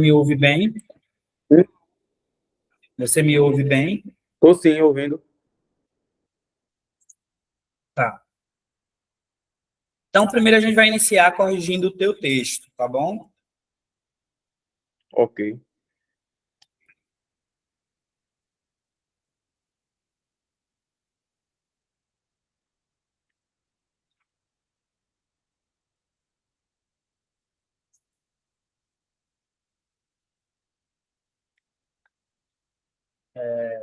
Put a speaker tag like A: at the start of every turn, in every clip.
A: Me ouve bem? Você me ouve bem?
B: Estou sim, ouvindo.
A: Tá. Então, primeiro a gente vai iniciar corrigindo o teu texto, tá bom?
B: Ok.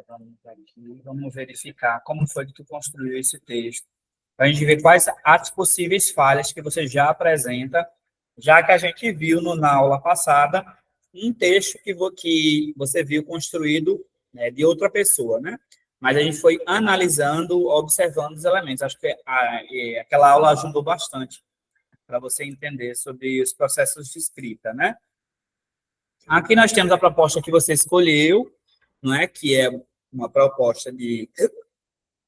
A: Vamos aqui, vamos verificar como foi que tu construiu esse texto. Para a gente ver quais as possíveis falhas que você já apresenta, já que a gente viu na aula passada um texto que você viu construído, né, de outra pessoa, né? Mas a gente foi analisando, observando os elementos. Acho que aquela aula ajudou bastante para você entender sobre os processos de escrita, né? Aqui nós temos a proposta que você escolheu, não é? Que é uma proposta de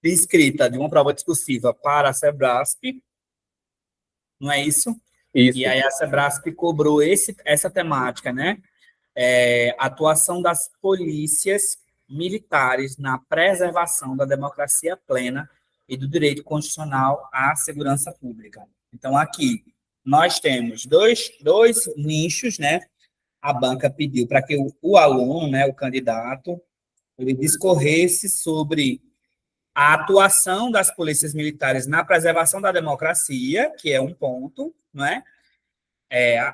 A: escrita de uma prova discursiva para a Sebrasp, não é isso? E
B: Isso,
A: aí a Sebrasp cobrou essa temática, né? Atuação das polícias militares na preservação da democracia plena e do direito constitucional à segurança pública. Então, aqui nós temos dois nichos, né? A banca pediu para que o aluno, né, o candidato, ele discorresse sobre a atuação das polícias militares na preservação da democracia, que é um ponto, não é?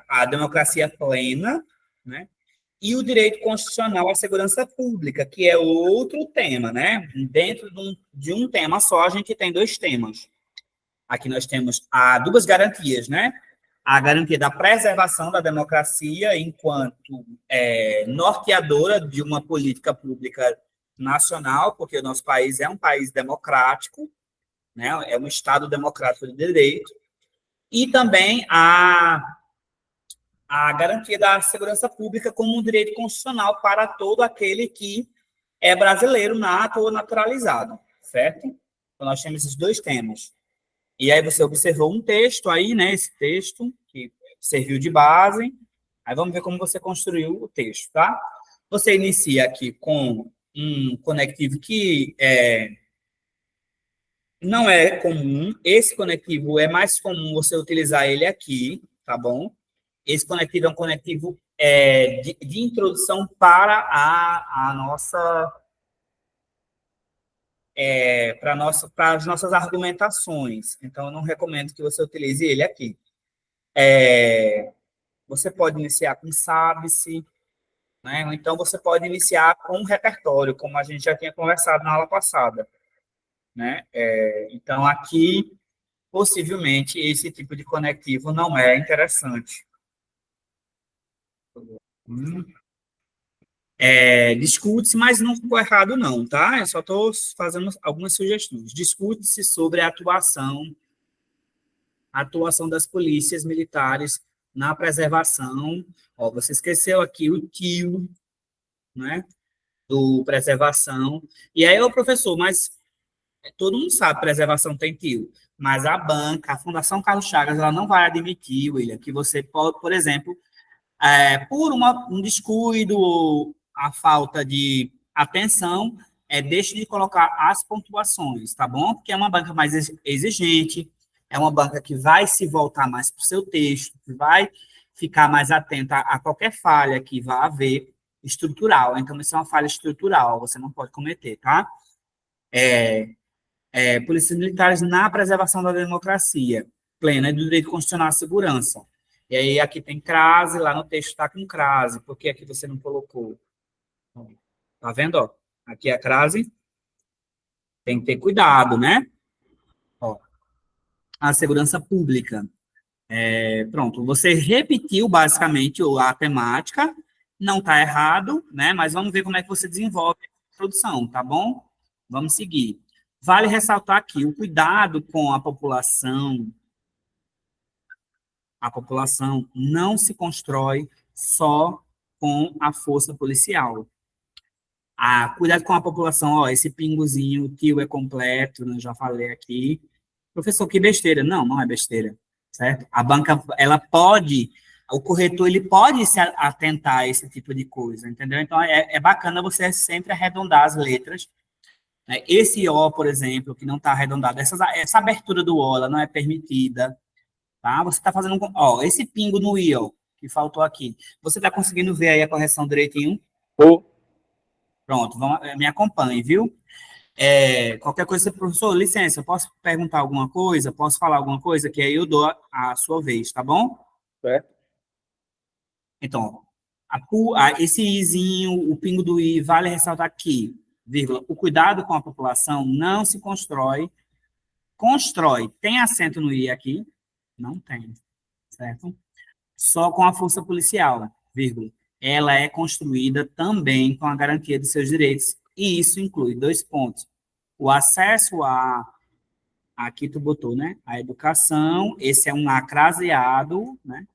A: A democracia plena, né? E o direito constitucional à segurança pública, que é outro tema, né? Dentro de um tema só, a gente tem dois temas. Aqui nós temos duas garantias, né? A garantia da preservação da democracia enquanto norteadora de uma política pública nacional, porque o nosso país é um país democrático, né? É um Estado democrático de direito, e também a garantia da segurança pública como um direito constitucional para todo aquele que é brasileiro nato ou naturalizado, certo? Então, nós temos esses dois temas. E aí você observou um texto aí, né? Esse texto que serviu de base. Aí vamos ver como você construiu o texto, tá? Você inicia aqui com um conectivo que não é comum. Esse conectivo é mais comum você utilizar ele aqui, tá bom? Esse conectivo é um conectivo de introdução para a nossa para as nossas argumentações. Então, eu não recomendo que você utilize ele aqui. Você pode iniciar com sabe-se, né? Ou então você pode iniciar com um repertório, como a gente já tinha conversado na aula passada, né? Então, aqui, possivelmente, esse tipo de conectivo não é interessante. Discute-se, mas não ficou errado, não, tá? Eu só estou fazendo algumas sugestões. Discute-se sobre a atuação das polícias militares na preservação. Ó, você esqueceu aqui o tio, né? Do preservação. E aí, o professor, mas todo mundo sabe que preservação tem tio. Mas a banca, a Fundação Carlos Chagas, ela não vai admitir, William, que você pode, por exemplo, por um descuido ou a falta de atenção, deixe de colocar as pontuações, tá bom? Porque é uma banca mais exigente, é uma banca que vai se voltar mais para o seu texto, que vai ficar mais atenta a qualquer falha que vá haver estrutural. Então, isso é uma falha estrutural, você não pode cometer, tá? Polícias militares na preservação da democracia plena e do direito constitucional à segurança. E aí aqui tem crase, lá no texto está com crase. Por que aqui você não colocou? Tá vendo? Ó? Aqui é a crase. Tem que ter cuidado, né? Ó, a segurança pública. Pronto, você repetiu basicamente a temática, não está errado, né? Mas vamos ver como é que você desenvolve a produção, tá bom? Vamos seguir. Vale ressaltar aqui o cuidado com a população não se constrói só com a força policial. Cuidado com a população, ó, esse pingozinho, o tio é completo, né, já falei aqui. Professor, que besteira. Não, não é besteira, certo? A banca, ela pode o corretor ele pode se atentar a esse tipo de coisa, entendeu? Então, é bacana você sempre arredondar as letras, né? Esse O, por exemplo, que não está arredondado, essa abertura do O, ela não é permitida, tá? Você está fazendo, ó, esse pingo no I, ó, que faltou aqui. Você está conseguindo ver aí a correção direitinho?
B: Ou,
A: Pronto, me acompanhe, viu? Qualquer coisa, professor, licença, eu posso perguntar alguma coisa? Posso falar alguma coisa? Que aí eu dou a sua vez, tá bom?
B: certo?
A: Então, esse izinho, o pingo do i, vale ressaltar aqui, vírgula, o cuidado com a população não se constrói. Tem acento no i aqui? Não tem, certo? Só com a força policial, vírgula. Ela é construída também com a garantia de seus direitos, e isso inclui dois pontos. O acesso aqui tu botou, né? A educação, esse é um acraseado, né?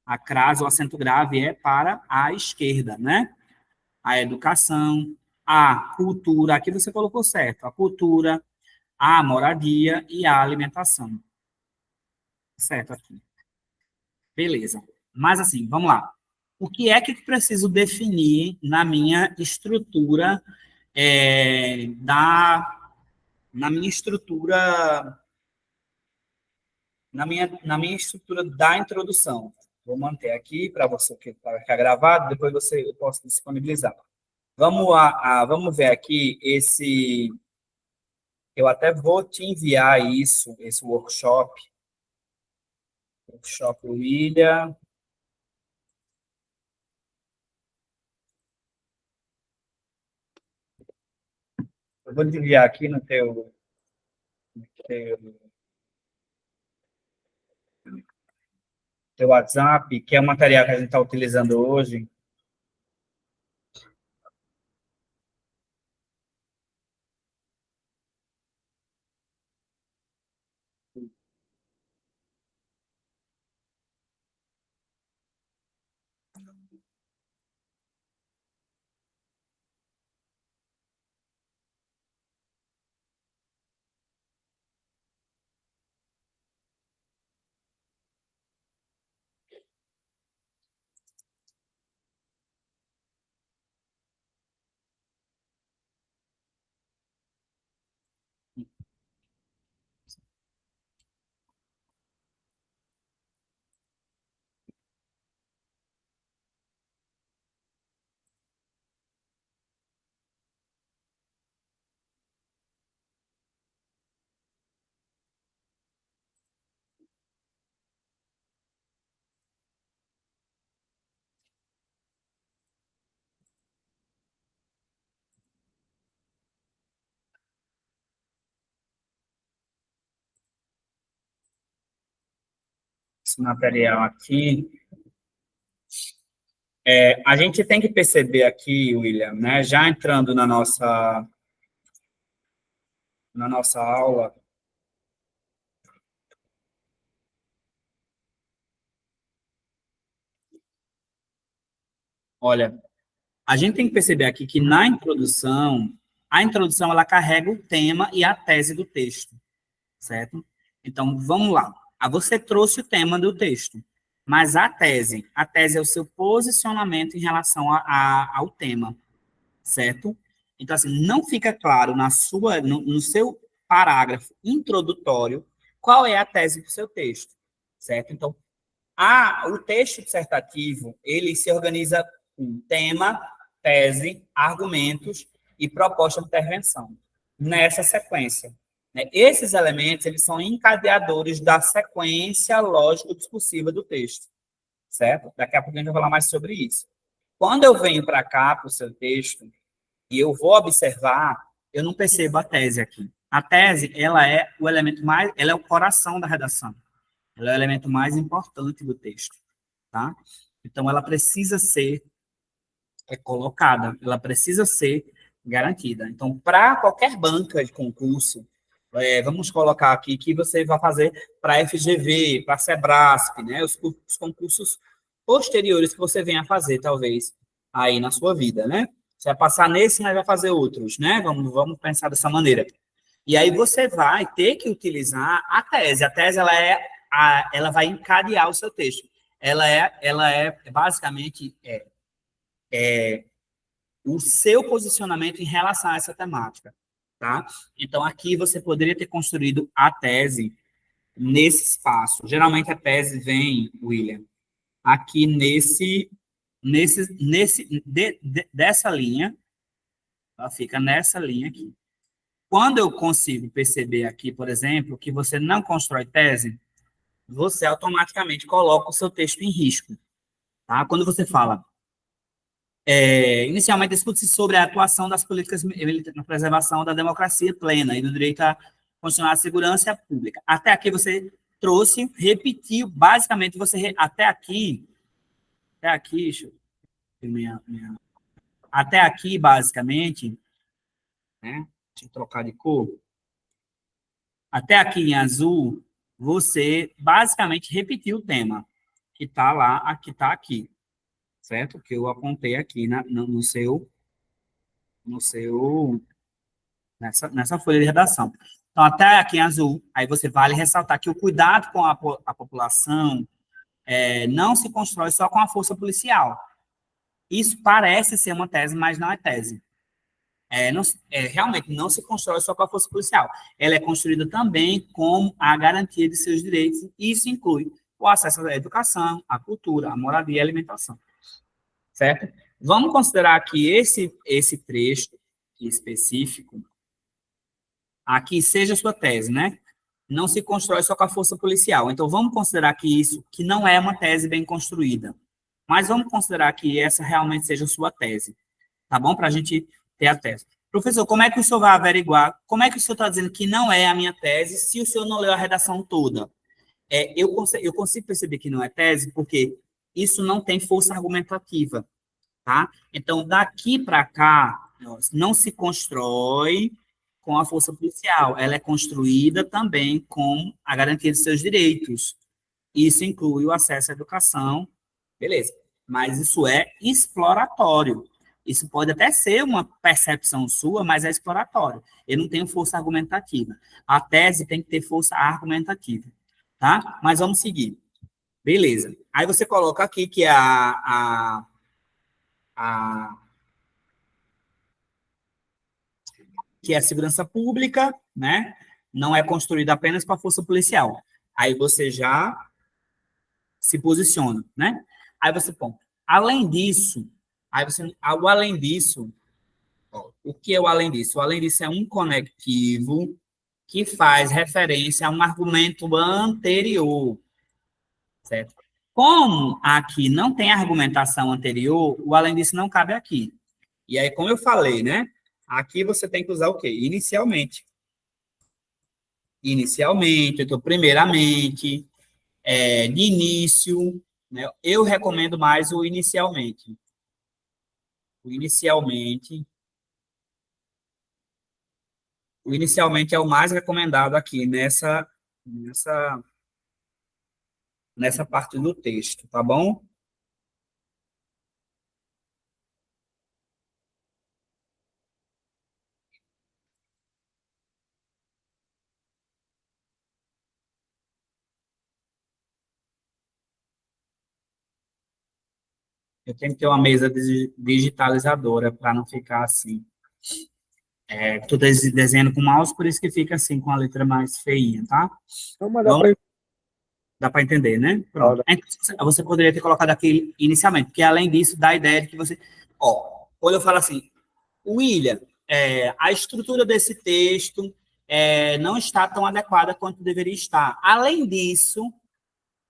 A: A crase, o acento grave é para a esquerda, né? A educação, a cultura, aqui você colocou certo, a cultura, a moradia e a alimentação. Certo aqui. Beleza. Mas assim, vamos lá. O que é que eu preciso definir na minha estrutura na minha estrutura na minha estrutura da introdução? Vou manter aqui para você que vai ficar gravado, depois eu posso disponibilizar. Vamos ver aqui esse. Eu até vou te enviar isso, esse workshop William. Eu vou te enviar aqui no teu, teu WhatsApp, que é o material que a gente está utilizando hoje. Esse material aqui. A gente tem que perceber aqui, William, né, já entrando na nossa aula, olha, a gente tem que perceber aqui que na introdução, a introdução ela carrega o tema e a tese do texto, certo? Então, vamos lá. Você trouxe o tema do texto, mas a tese é o seu posicionamento em relação ao tema, certo? Então, assim, não fica claro no seu parágrafo introdutório qual é a tese do seu texto, certo? Então, o texto dissertativo, ele se organiza em tema, tese, argumentos e proposta de intervenção, nessa sequência, né? Esses elementos, eles são encadeadores da sequência lógico-discursiva do texto, certo? Daqui a pouco a gente vai falar mais sobre isso. Quando eu venho para cá, para o seu texto, e eu vou observar, eu não percebo a tese aqui. A tese, ela é o elemento mais, ela é o coração da redação. Ela é o elemento mais importante do texto, tá? Então, ela precisa ser colocada, ela precisa ser garantida. Então, para qualquer banca de concurso, vamos colocar aqui que você vai fazer para a FGV, para a Sebrasp, né? Os concursos posteriores que você venha a fazer, talvez, aí na sua vida, né? Você vai passar nesse, mas vai fazer outros, né? Vamos pensar dessa maneira. E aí você vai ter que utilizar a tese. A tese, ela vai encadear o seu texto. ela é basicamente o seu posicionamento em relação a essa temática, tá? Então, aqui você poderia ter construído a tese nesse espaço. Geralmente a tese vem, William, aqui dessa linha, ela fica nessa linha aqui. Quando eu consigo perceber aqui, por exemplo, que você não constrói tese, você automaticamente coloca o seu texto em risco, tá? Quando você fala, inicialmente discute-se sobre a atuação das políticas militares na preservação da democracia plena e do direito a funcionar a segurança pública. Até aqui você trouxe, repetiu, basicamente até aqui, deixa eu ver até aqui, basicamente, né? Deixa eu trocar de cor. Até aqui em azul, você basicamente repetiu o tema que está lá, que está aqui, certo? Que eu apontei aqui no seu, nessa folha de redação. Então, até aqui em azul, aí você vale ressaltar que o cuidado com a população não se constrói só com a força policial. Isso parece ser uma tese, mas não é tese. Não, realmente não se constrói só com a força policial. Ela é construída também com a garantia de seus direitos, e isso inclui o acesso à educação, à cultura, à moradia e à alimentação. Certo? Vamos considerar que esse trecho específico aqui seja a sua tese, né? Não se constrói só com a força policial. Então, vamos considerar que isso que não é uma tese bem construída. Mas vamos considerar que essa realmente seja a sua tese. Tá bom? Para a gente ter a tese. Professor, como é que o senhor vai averiguar? Como é que o senhor está dizendo que não é a minha tese se o senhor não leu a redação toda? Eu consigo perceber que não é tese porque isso não tem força argumentativa, tá? Então, daqui para cá, não se constrói com a força policial, ela é construída também com a garantia de seus direitos. Isso inclui o acesso à educação, beleza. Mas isso é exploratório. Isso pode até ser uma percepção sua, mas é exploratório. Eu não tenho força argumentativa. A tese tem que ter força argumentativa, tá? Mas vamos seguir. Beleza. Aí você coloca aqui que a que é a segurança pública, né? Não é construída apenas com a força policial. Aí você já se posiciona, né? Aí você põe. Além disso, o além disso, o que é o além disso? O além disso é um conectivo que faz referência a um argumento anterior, certo? Como aqui não tem argumentação anterior, o além disso não cabe aqui. E aí, como eu falei, né? Aqui você tem que usar o quê? Inicialmente. Inicialmente, então, primeiramente, de início, né? Eu recomendo mais o inicialmente. O inicialmente. O inicialmente é o mais recomendado aqui nessa parte do texto, tá bom? Eu tenho que ter uma mesa digitalizadora para não ficar assim. Estou desenhando com mouse, por isso que fica assim, com a letra mais feinha, tá?
B: Não, mas
A: Vamos, dá para entender, né? Pronto. Então, você poderia ter colocado aqui inicialmente, porque além disso, dá a ideia de que você. Ó, quando eu falo assim, William, a estrutura desse texto não está tão adequada quanto deveria estar. Além disso,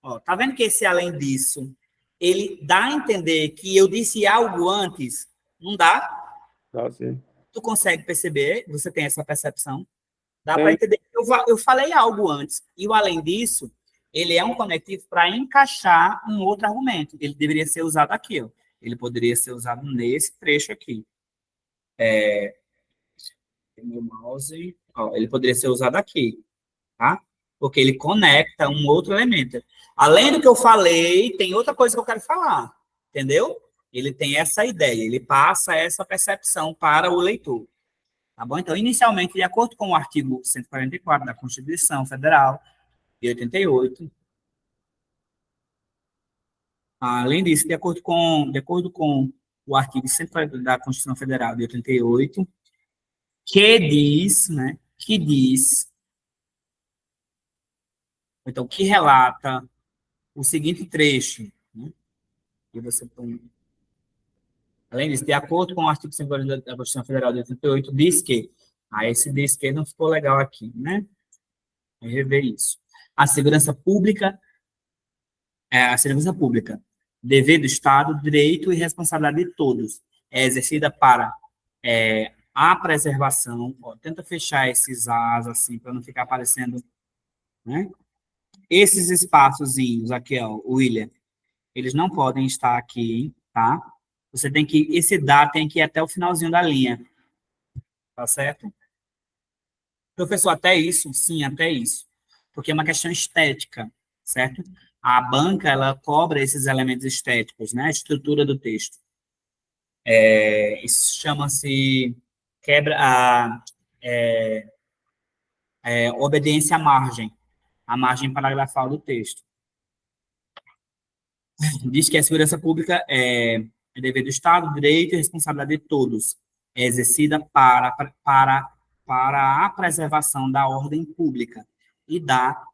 A: ó, tá vendo que esse além disso, ele dá a entender que eu disse algo antes? Não dá?
B: Tá, sim.
A: Tu consegue perceber? Você tem essa percepção? Dá para
B: Tem,
A: entender que eu falei algo antes. E o além disso, ele é um conectivo para encaixar um outro argumento. Ele deveria ser usado aqui, ó. Ele poderia ser usado nesse trecho aqui. Meu mouse, ó, ele poderia ser usado aqui, tá? Porque ele conecta um outro elemento. Além do que eu falei, tem outra coisa que eu quero falar, entendeu? Ele tem essa ideia, ele passa essa percepção para o leitor, tá bom? Então, inicialmente, de acordo com o artigo 144 da Constituição Federal de 88, Além disso, de acordo com o artigo 140 da Constituição Federal de 88, que diz, então, que relata o seguinte trecho, né, que você põe. Além disso, de acordo com o artigo 140 da Constituição Federal de 88, diz que, esse diz que não ficou legal aqui, né? Vou rever isso. A segurança pública a segurança pública, dever do Estado, direito e responsabilidade de todos, é exercida para a preservação, tenta fechar esses as assim, para não ficar aparecendo, né? Esses espaçozinhos aqui, ó, William, eles não podem estar aqui, tá? Você tem que, esse dá tem que ir até o finalzinho da linha, tá certo? Professor, até isso? Sim, até isso. Porque é uma questão estética, certo? A banca, ela cobra esses elementos estéticos, né? A estrutura do texto. Isso chama-se quebra a obediência à margem paragrafal do texto. Diz que a segurança pública é dever do Estado, direito e responsabilidade de todos. É exercida para a preservação da ordem pública e da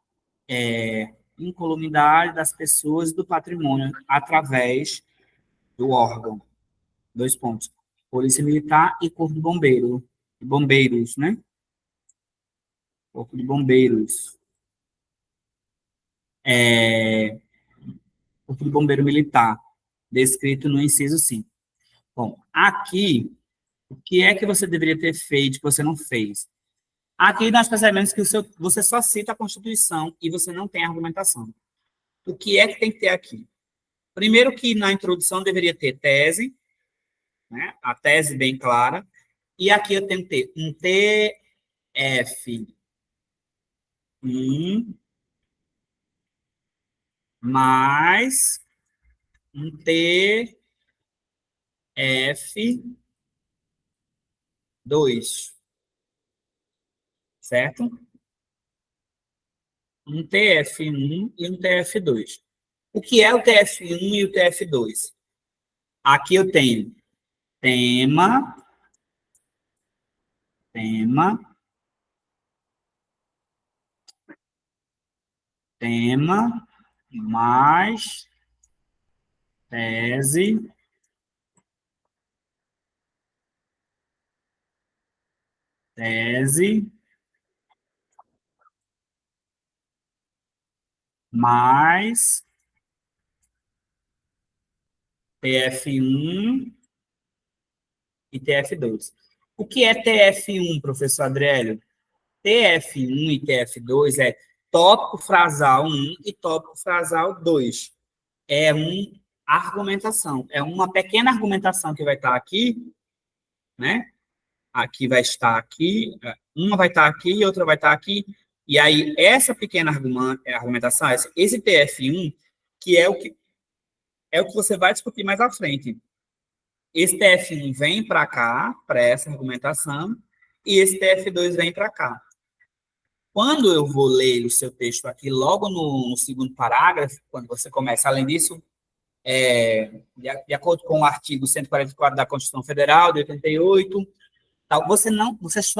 A: incolumidade das pessoas e do patrimônio através do órgão. Dois pontos. Polícia Militar e Corpo de Bombeiros, né? Corpo de Bombeiros. Corpo de Bombeiro Militar, descrito no inciso 5. Bom, aqui, o que é que você deveria ter feito que você não fez? Aqui nós percebemos que você só cita a Constituição e você não tem argumentação. O que é que tem que ter aqui? Primeiro que na introdução deveria ter tese, né? A tese bem clara, e aqui eu tenho que ter um TF1 mais um TF2, certo? Um TF1 e um TF2. O que é o TF1 e o TF2? Aqui eu tenho tema, tema, tema, mais tese, tese, mais TF1 e TF2. O que é TF1, professor Adriélio? TF1 e TF2 é tópico frasal 1 e tópico frasal 2. É uma argumentação, é uma pequena argumentação que vai estar aqui, né? Aqui vai estar aqui, uma vai estar aqui e outra vai estar aqui. E aí, essa pequena argumentação, esse TF1, que é o que você vai discutir mais à frente. Esse TF1 vem para cá, para essa argumentação, e esse TF2 vem para cá. Quando eu vou ler o seu texto aqui, logo no segundo parágrafo, quando você começa, além disso, de acordo com o artigo 144 da Constituição Federal, de 88, tal, você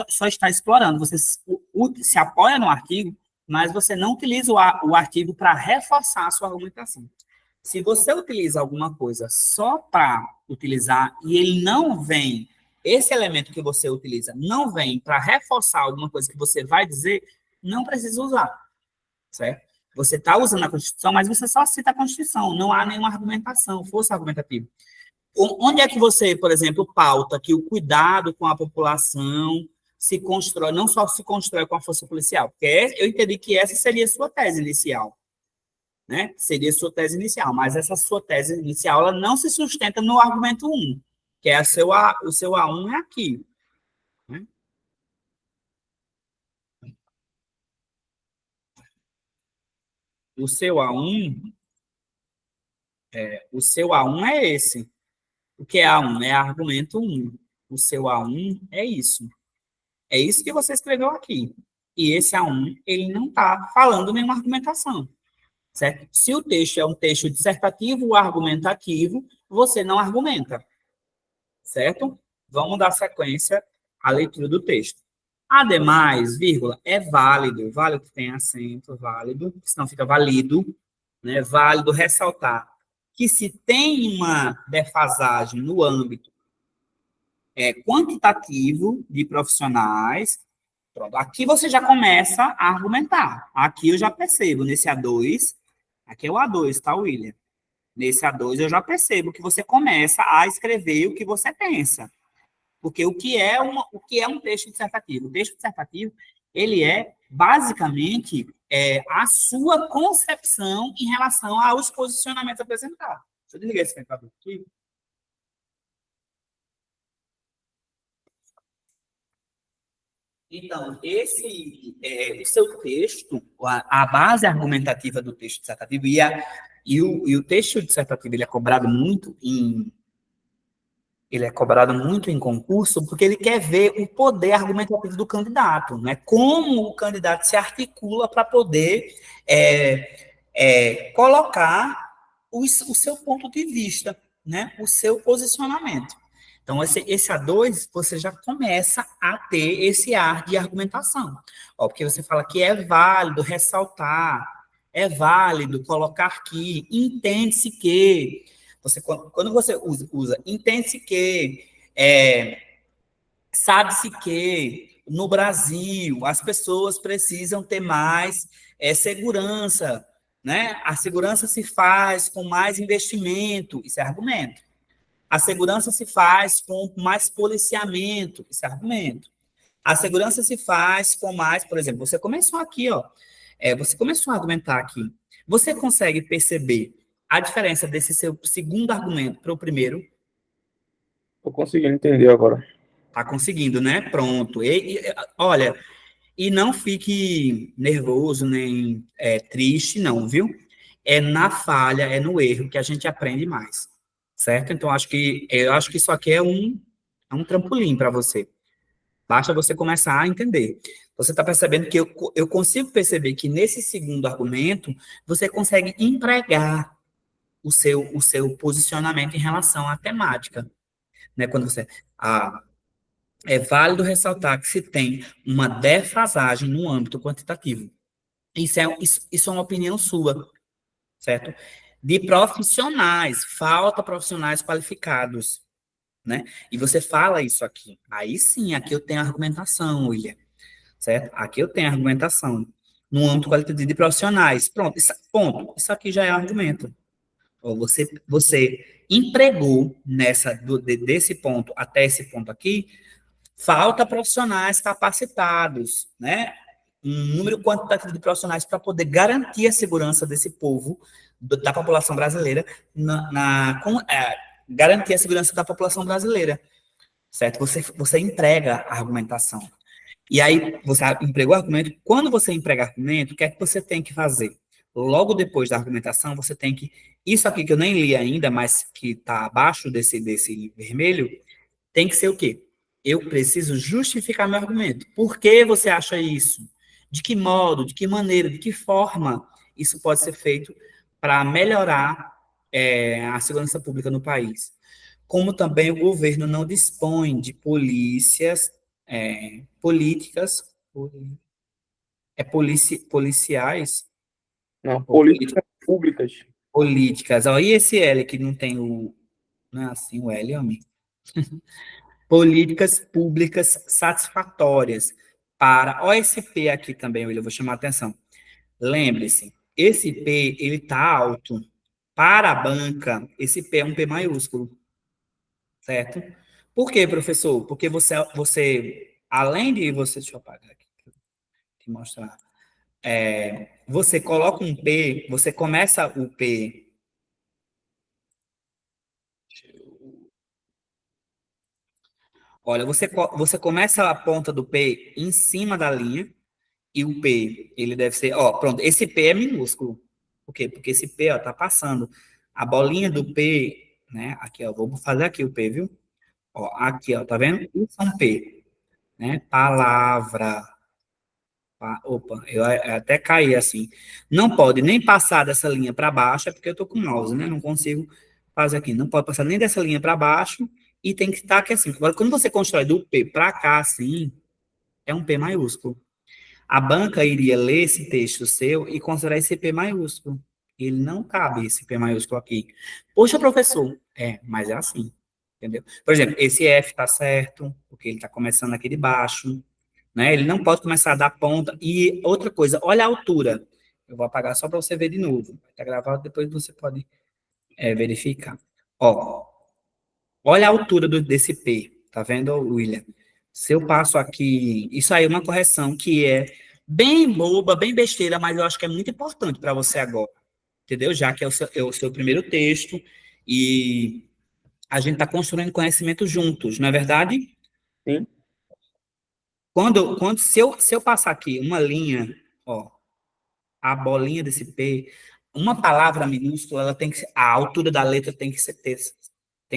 A: só está explorando, você se apoia no artigo, mas você não utiliza o artigo para reforçar a sua argumentação. Se você utiliza alguma coisa só para utilizar e ele não vem, esse elemento que você utiliza não vem para reforçar alguma coisa que você vai dizer, não precisa usar, certo? Você está usando a Constituição, mas você só cita a Constituição, não há nenhuma argumentação, força argumentativa. Onde é que você, por exemplo, pauta que o cuidado com a população se constrói, não só se constrói com a força policial? Porque eu entendi que essa seria a sua tese inicial, né? Seria a sua tese inicial, mas essa sua tese inicial ela não se sustenta no argumento 1, que é o seu A1 é aqui, né? O seu A1, o seu A1 é esse. O que é A1? É argumento 1. O seu A1 é isso. É isso que você escreveu aqui. E esse A1, ele não está falando nenhuma argumentação. certo? Se o texto é um texto dissertativo ou argumentativo, você não argumenta, certo? Vamos dar sequência à leitura do texto. Ademais, vírgula, é válido, válido que tem acento, válido, senão fica válido, né? Válido ressaltar que se tem uma defasagem no âmbito quantitativo de profissionais, pronto, aqui você já começa a argumentar. Aqui eu já percebo, nesse A2, aqui é o A2, tá, William? Nesse A2 eu já percebo que você começa a escrever o que você pensa. Porque o que é um texto dissertativo? O texto dissertativo, ele é basicamente a sua concepção em relação aos posicionamentos apresentados. Deixa eu desligar esse computador aqui. Então, o seu texto, a base argumentativa do texto dissertativo e o texto dissertativo ele é cobrado muito em concurso porque ele quer ver o poder argumentativo do candidato, né? Como o candidato se articula para poder colocar o seu ponto de vista, né? O seu posicionamento. Então, esse A2, você já começa a ter esse ar de argumentação. Ó, porque você fala que é válido ressaltar, é válido colocar aqui, entende-se que. Quando você usa entende-se que, sabe-se que no Brasil as pessoas precisam ter mais segurança, né? A segurança se faz com mais investimento, isso é argumento. A segurança se faz com mais policiamento, isso é argumento. A segurança se faz com mais, por exemplo, você começou aqui, ó, você começou a argumentar aqui. Você consegue perceber a diferença desse seu segundo argumento para o primeiro?
B: Tô conseguindo entender agora.
A: Tá conseguindo, né? Pronto. Olha, e não fique nervoso nem triste, não, viu? É na falha, é no erro que a gente aprende mais, certo? Então, eu acho que isso aqui é um trampolim para você. Basta você começar a entender. Você está percebendo que eu consigo perceber que nesse segundo argumento, você consegue empregar o seu posicionamento em relação à temática, né? Quando você... Ah, é válido ressaltar que se tem uma defasagem no âmbito quantitativo. Isso é uma opinião sua, certo? De profissionais, falta profissionais qualificados, né? E você fala isso aqui. Aí sim, aqui eu tenho argumentação, William, certo? Aqui eu tenho argumentação. No âmbito qualitativo de profissionais. Pronto, ponto. Isso aqui já é argumento. Você empregou desse ponto até esse ponto aqui, falta profissionais capacitados, né? Um número quantitativo de profissionais para poder garantir a segurança desse povo, da população brasileira, garantir a segurança da população brasileira, certo? Você entrega a argumentação. E aí, você empregou argumento. Quando você emprega argumento, o que é que você tem que fazer? Logo depois da argumentação, você tem que. Isso aqui que eu nem li ainda, mas que está abaixo desse vermelho, tem que ser o quê? Eu preciso justificar meu argumento. Por que você acha isso? De que modo, de que maneira, de que forma isso pode ser feito para melhorar a segurança pública no país? Como também o governo não dispõe de políticas, policiais,
B: Não,
A: ou
B: políticas públicas.
A: políticas. Ó, e esse L que não tem não é assim o L, amigo? Políticas públicas satisfatórias para. Olha esse P aqui também, William, eu vou chamar a atenção. Lembre-se, esse P, ele está alto. Para a banca, esse P é um P maiúsculo, certo? Por quê, professor? Porque além de você, deixa eu apagar aqui, te mostrar. Você coloca um P, você começa o P. Olha, você começa a ponta do P em cima da linha, e o P, ele deve ser, ó, pronto, esse P é minúsculo. Por quê? Porque esse P, ó, tá passando a bolinha do P, né? Aqui, ó, vou fazer aqui o P, viu? Ó, aqui, ó, tá vendo? Isso é um P, né? Palavra, Opa, eu até caí assim. Não pode nem passar dessa linha para baixo, é porque eu tô com o mouse, né? Não consigo fazer aqui. Não pode passar nem dessa linha para baixo e tem que estar aqui assim. Agora, quando você constrói do P para cá, assim, é um P maiúsculo. A banca iria ler esse texto seu e considerar esse P maiúsculo. Ele não cabe esse P maiúsculo aqui. Poxa, professor. Mas é assim. Entendeu? Por exemplo, esse F está certo, porque ele está começando aqui de baixo, né? Ele não pode começar da ponta. E outra coisa, olha a altura. Eu vou apagar só para você ver de novo. Está gravado, depois você pode verificar. Ó, olha a altura desse P. Tá vendo, William? Se eu passo aqui, isso aí é uma correção que é bem boba, bem besteira, mas eu acho que é muito importante para você agora, entendeu? Já que é o seu primeiro texto e a gente está construindo conhecimento juntos, não é verdade?
B: Sim,
A: Se eu passar aqui uma linha, ó, a bolinha desse P, uma palavra minúscula, ela tem que a altura da letra tem que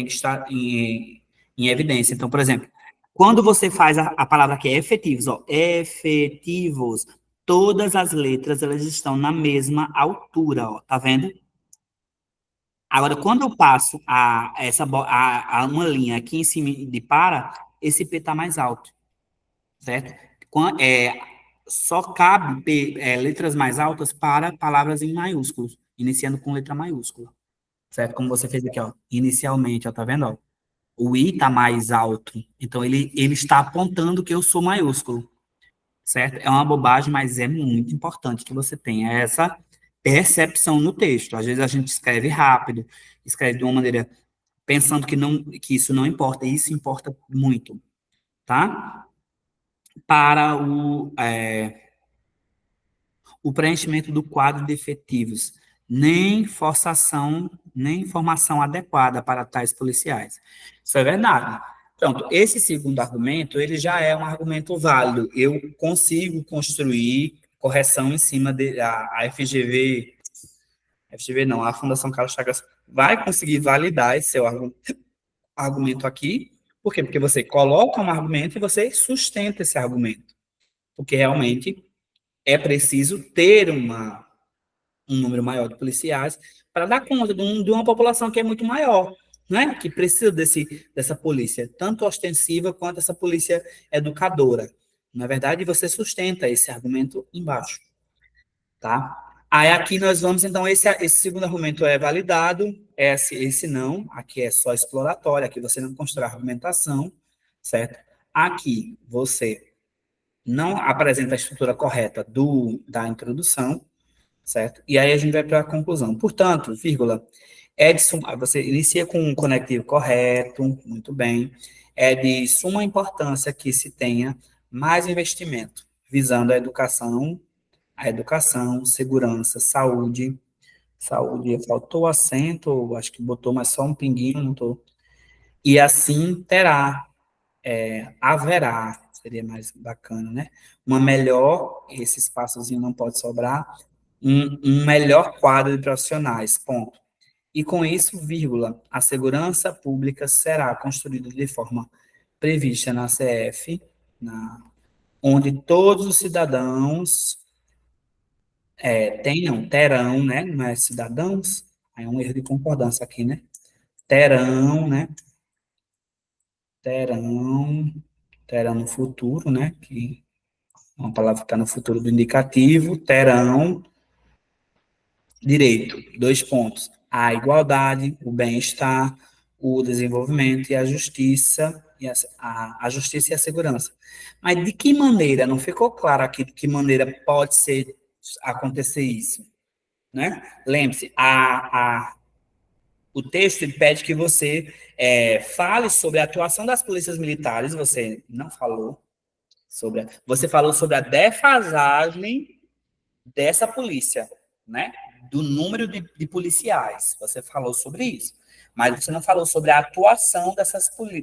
A: estar em evidência. Então, por exemplo, quando você faz a palavra aqui, efetivos, ó, efetivos, todas as letras, elas estão na mesma altura, ó, tá vendo? Agora, quando eu passo a uma linha aqui em cima de para, esse P está mais alto, certo? Só cabe letras mais altas para palavras em maiúsculos, iniciando com letra maiúscula, certo? Como você fez aqui, ó, inicialmente, ó, tá vendo? Ó? O I está mais alto, então ele está apontando que eu sou maiúsculo, certo? É uma bobagem, mas é muito importante que você tenha essa percepção no texto. Às vezes a gente escreve rápido, escreve de uma maneira pensando que isso não importa, e isso importa muito, tá? Para o preenchimento do quadro de efetivos, nem forçação, nem informação adequada para tais policiais. Isso é verdade. Pronto, esse segundo argumento, ele já é um argumento válido. Eu consigo construir correção em cima a FGV não, a Fundação Carlos Chagas vai conseguir validar esse seu argumento aqui. Por quê? Porque você coloca um argumento e você sustenta esse argumento. Porque realmente é preciso ter um número maior de policiais para dar conta de uma população que é muito maior, né? Que precisa dessa polícia, tanto ostensiva quanto essa polícia educadora. Na verdade, você sustenta esse argumento embaixo, tá? Aí aqui nós vamos, então, esse segundo argumento é validado, esse não, aqui é só exploratório, aqui você não constrói argumentação, certo? Aqui você não apresenta a estrutura correta da introdução, certo? E aí a gente vai para a conclusão. Portanto, vírgula, você inicia com um conectivo correto, muito bem. É de suma importância que se tenha mais investimento, visando a educação, segurança, saúde, faltou acento, acho que botou mais só um pinguinho, não tô. E assim haverá, seria mais bacana, né? Esse espaçozinho não pode sobrar, um melhor quadro de profissionais, ponto. E com isso, vírgula, a segurança pública será construída de forma prevista na CF, onde todos os cidadãos terão, né? Não é cidadãos, aí é um erro de concordância aqui, né? Terão, né? Terão, terão no futuro, né? Que é uma palavra que está no futuro do indicativo, terão direito, dois pontos, a igualdade, o bem-estar, o desenvolvimento e a justiça, a justiça e a segurança. Mas de que maneira, não ficou claro aqui de que maneira pode acontecer isso, né? Lembre-se, o texto ele pede que você fale sobre a atuação das polícias militares, você não falou você falou sobre a defasagem dessa polícia, né? Do número de policiais. Você falou sobre isso. Mas você não falou sobre a atuação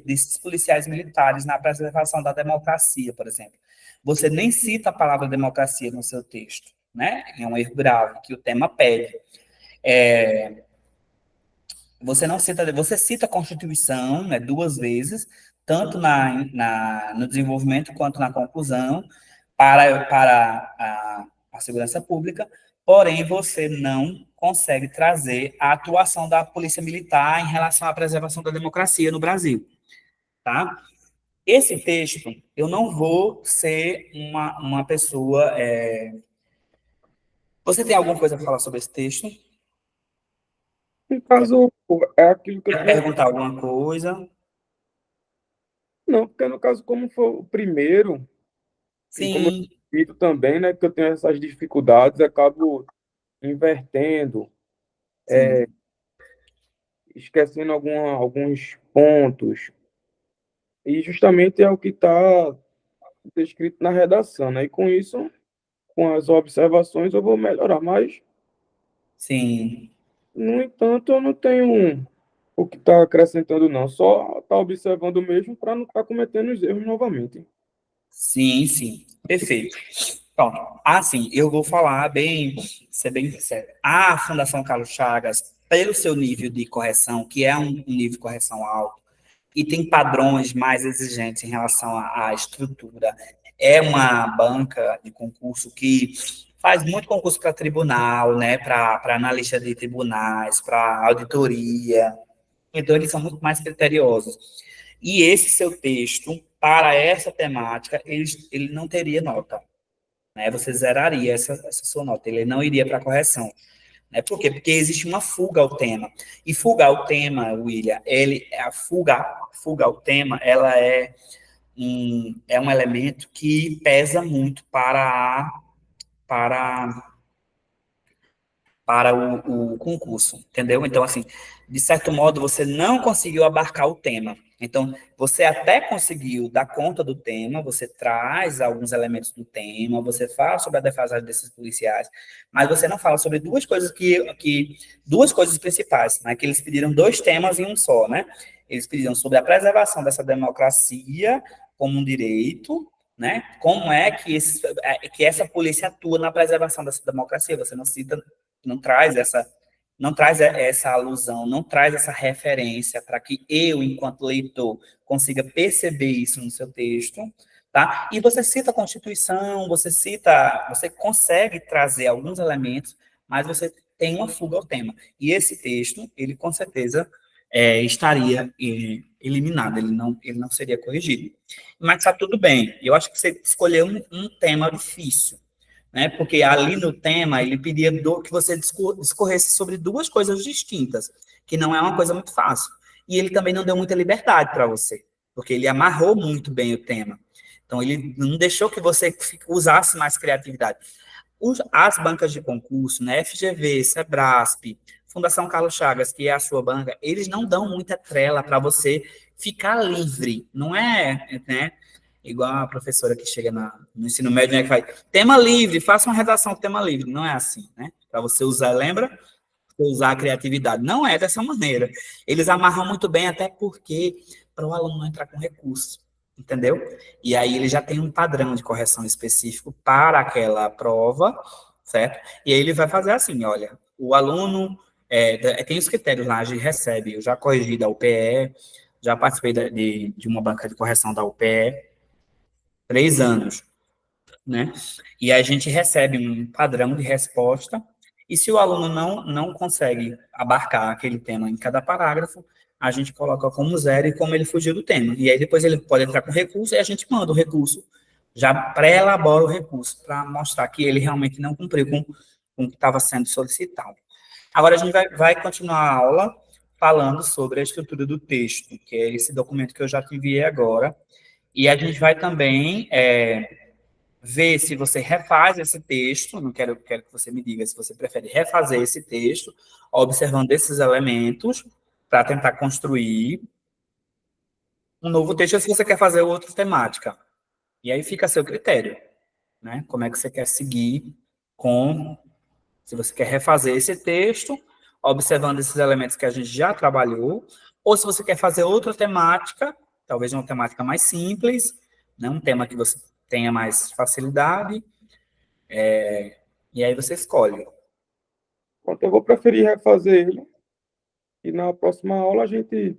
A: desses policiais militares na preservação da democracia, por exemplo. Você nem cita a palavra democracia no seu texto, né? É um erro grave que o tema pede. Você cita a Constituição, né, duas vezes, tanto no desenvolvimento quanto na conclusão, para a segurança pública, porém você não consegue trazer a atuação da polícia militar em relação à preservação da democracia no Brasil, tá? Esse texto, eu não vou ser uma pessoa. Você tem alguma coisa para falar sobre esse texto?
B: No caso, é aquilo que eu
A: Quer
B: tinha.
A: perguntar alguma coisa?
B: Não, porque no caso, como foi o primeiro, e como eu
A: Sim,
B: dito também, né, que eu tenho essas dificuldades, acabo invertendo,
A: sim,
B: esquecendo alguns pontos. E justamente é o que está descrito na redação, né? E com isso, com as observações, eu vou melhorar. Mas,
A: sim,
B: no entanto, eu não tenho o que está acrescentando, não. Só está observando mesmo para não estar cometendo os erros novamente.
A: sim, sim. Perfeito. Pronto. Assim, eu vou falar bem, ser bem sincero. A Fundação Carlos Chagas, pelo seu nível de correção, que é um nível de correção alto, e tem padrões mais exigentes em relação à estrutura, é uma banca de concurso que faz muito concurso para tribunal, né, para analista de tribunais, para auditoria. Então, eles são muito mais criteriosos. E esse seu texto, para essa temática, ele não teria nota, né? Você zeraria essa sua nota, ele não iria para correção. Né? Por quê? Porque existe uma fuga ao tema. E fuga ao tema, William, a fuga ao tema, ela é um elemento que pesa muito para para o concurso, entendeu? Então, assim, de certo modo, você não conseguiu abarcar o tema. Então, você até conseguiu dar conta do tema, você traz alguns elementos do tema, você fala sobre a defasagem desses policiais, mas você não fala sobre duas coisas principais, né? Que eles pediram dois temas em um só, né? Eles pediram sobre a preservação dessa democracia como um direito, né? Como é que essa polícia atua na preservação dessa democracia? Você não cita, não traz essa alusão, não traz essa referência para que eu, enquanto leitor, consiga perceber isso no seu texto, tá? E você cita a Constituição, você consegue trazer alguns elementos, mas você tem uma fuga ao tema. E esse texto, ele com certeza estaria eliminado, ele não seria corrigido. Mas está tudo bem. Eu acho que você escolheu um tema difícil, né? Porque ali no tema ele pedia que você discorresse sobre duas coisas distintas, que não é uma coisa muito fácil. E ele também não deu muita liberdade para você, porque ele amarrou muito bem o tema. Então ele não deixou que você usasse mais criatividade. As bancas de concurso, né, FGV, Sebrasp, Fundação Carlos Chagas, que é a sua banca, eles não dão muita trela para você ficar livre. Não é, né? Igual a professora que chega no ensino médio, né, que faz tema livre, faça uma redação com tema livre. Não é assim, né? Para você usar, lembra? Usar a criatividade. Não é dessa maneira. Eles amarram muito bem, até porque para o aluno não entrar com recurso, entendeu? E aí ele já tem um padrão de correção específico para aquela prova, certo? E aí ele vai fazer assim, olha, o aluno tem os critérios lá, a gente recebe, eu já corrigi da UPE, já participei de uma banca de correção da UPE, 3 anos, né? E a gente recebe um padrão de resposta, e se o aluno não consegue abarcar aquele tema em cada parágrafo, a gente coloca como zero e como ele fugiu do tema. E aí depois ele pode entrar com recurso e a gente manda o recurso, já pré-elabora o recurso para mostrar que ele realmente não cumpriu com o que estava sendo solicitado. Agora a gente vai continuar a aula falando sobre a estrutura do texto, que é esse documento que eu já te enviei agora, e a gente vai também ver se você refaz esse texto, não quero que você me diga se você prefere refazer esse texto, observando esses elementos, para tentar construir um novo texto, ou se você quer fazer outra temática. E aí fica a seu critério, né? Como é que você quer seguir com, se você quer refazer esse texto, observando esses elementos que a gente já trabalhou, ou se você quer fazer outra temática, talvez uma temática mais simples, né? Um tema que você tenha mais facilidade, e aí você escolhe.
B: Pronto, eu vou preferir refazer ele e na próxima aula a gente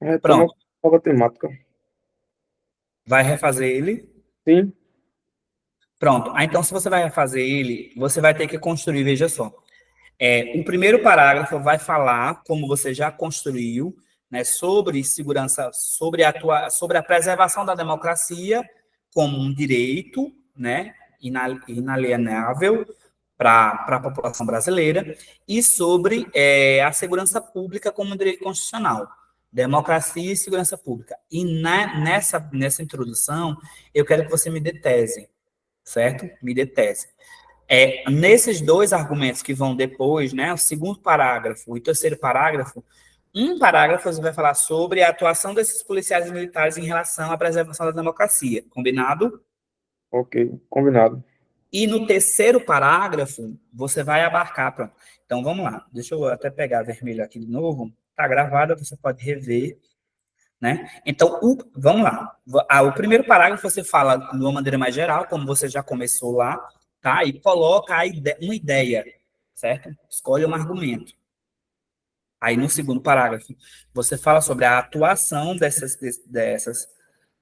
B: retoma
A: Pronto,
B: com nova temática.
A: vai refazer ele.
B: Sim,
A: Pronto. Então, se você vai fazer ele, você vai ter que construir, veja só. O primeiro parágrafo vai falar, como você já construiu, né, sobre segurança, sobre a preservação da democracia como um direito, né, inalienável para a população brasileira, e sobre a segurança pública como um direito constitucional. Democracia e segurança pública. E nessa introdução, eu quero que você me dê tese, certo? Me dê tese. Nesses dois argumentos que vão depois, né, o segundo parágrafo e o terceiro parágrafo, um parágrafo você vai falar sobre a atuação desses policiais militares em relação à preservação da democracia, combinado?
B: Ok, combinado.
A: E no terceiro parágrafo, você vai abarcar, pronto. Então, vamos lá. Deixa eu até pegar vermelho aqui de novo. Está gravado, você pode rever, né? Então, vamos lá. O primeiro parágrafo você fala de uma maneira mais geral, como você já começou lá, tá? E coloca uma ideia, certo? Escolhe um argumento. Aí, no segundo parágrafo, você fala sobre a atuação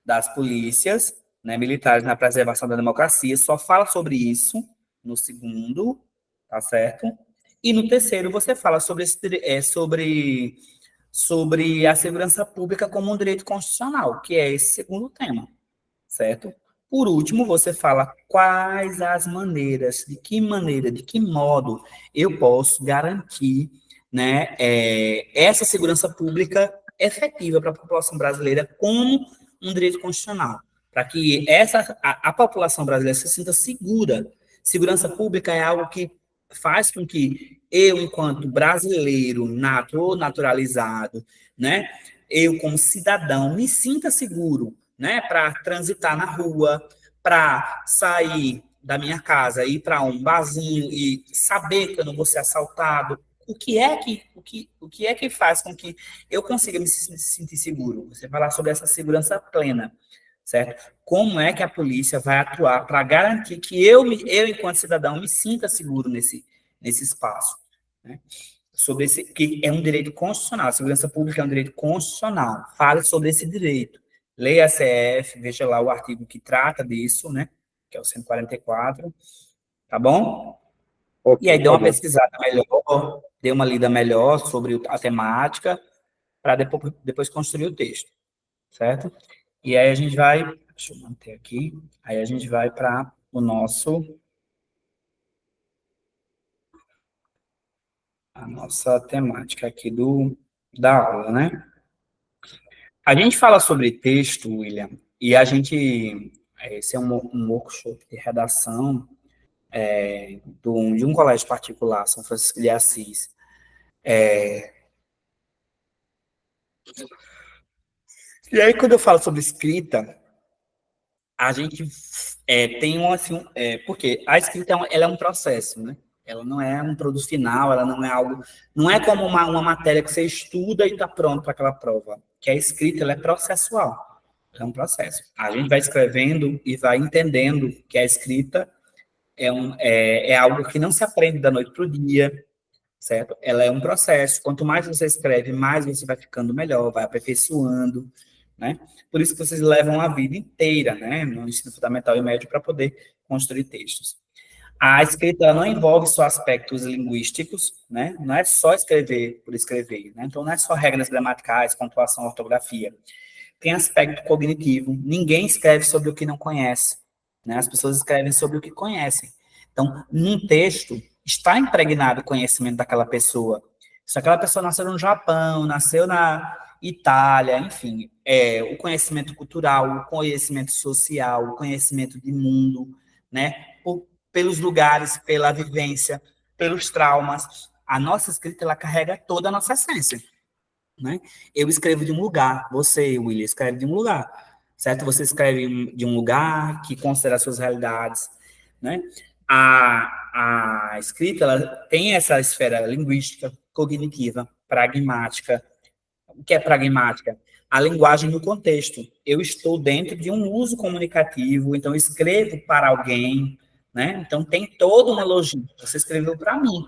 A: das polícias, né, militares na preservação da democracia, só fala sobre isso no segundo, tá certo? E no terceiro, você fala sobre a segurança pública como um direito constitucional, que é esse segundo tema, certo? Por último, você fala quais as maneiras, de que modo eu posso garantir, né, essa segurança pública efetiva para a população brasileira como um direito constitucional, para que a população brasileira se sinta segura. Segurança pública é algo que faz com que eu, enquanto brasileiro nato ou naturalizado, né, eu como cidadão me sinta seguro, né, para transitar na rua, para sair da minha casa, ir para um barzinho e saber que eu não vou ser assaltado. O que é que faz com que eu consiga me sentir seguro? Você falar sobre essa segurança plena, certo? Como é que a polícia vai atuar para garantir que eu, enquanto cidadão, me sinta seguro nesse espaço, né? Sobre esse, que é um direito constitucional, a segurança pública é um direito constitucional. Fale sobre esse direito. Leia a CF, veja lá o artigo que trata disso, né? Que é o 144, tá bom?
B: Ok,
A: E aí dê
B: tá
A: uma
B: bom.
A: pesquisada melhor, dê uma lida melhor sobre a temática, para depois construir o texto, certo? E aí a gente vai, deixa eu manter aqui, aí a gente vai para a nossa temática aqui da aula, né? A gente fala sobre texto, William, e esse é um workshop de redação de um colégio particular, São Francisco de Assis. E aí, quando eu falo sobre escrita, a gente tem assim, porque a escrita ela é um processo, né? Ela não é um produto final, ela não é algo, não é como uma matéria que você estuda e está pronto para aquela prova. Que a escrita ela é processual, é um processo. A gente vai escrevendo e vai entendendo que a escrita é algo que não se aprende da noite para o dia, certo? Ela é um processo. Quanto mais você escreve, mais você vai ficando melhor, vai aperfeiçoando, né? Por isso que vocês levam a vida inteira, né, no ensino fundamental e médio para poder construir textos. A escrita ela não envolve só aspectos linguísticos, né? Não é só escrever por escrever, né? Então não é só regras gramaticais, pontuação, ortografia. Tem aspecto cognitivo. Ninguém escreve sobre o que não conhece, né? As pessoas escrevem sobre o que conhecem. Então, num texto está impregnado o conhecimento daquela pessoa. Se aquela pessoa nasceu no Japão, nasceu na Itália, enfim, o conhecimento cultural, o conhecimento social, o conhecimento de mundo, né? Pelos lugares, pela vivência, pelos traumas. A nossa escrita, ela carrega toda a nossa essência, né? Eu escrevo de um lugar, você, William, escreve de um lugar, certo? Você escreve de um lugar que considera as suas realidades, né? A escrita, ela tem essa esfera linguística, cognitiva, pragmática. O que é pragmática? A linguagem no contexto. Eu estou dentro de um uso comunicativo, então eu escrevo para alguém, né? Então tem toda uma logística. Você escreveu para mim,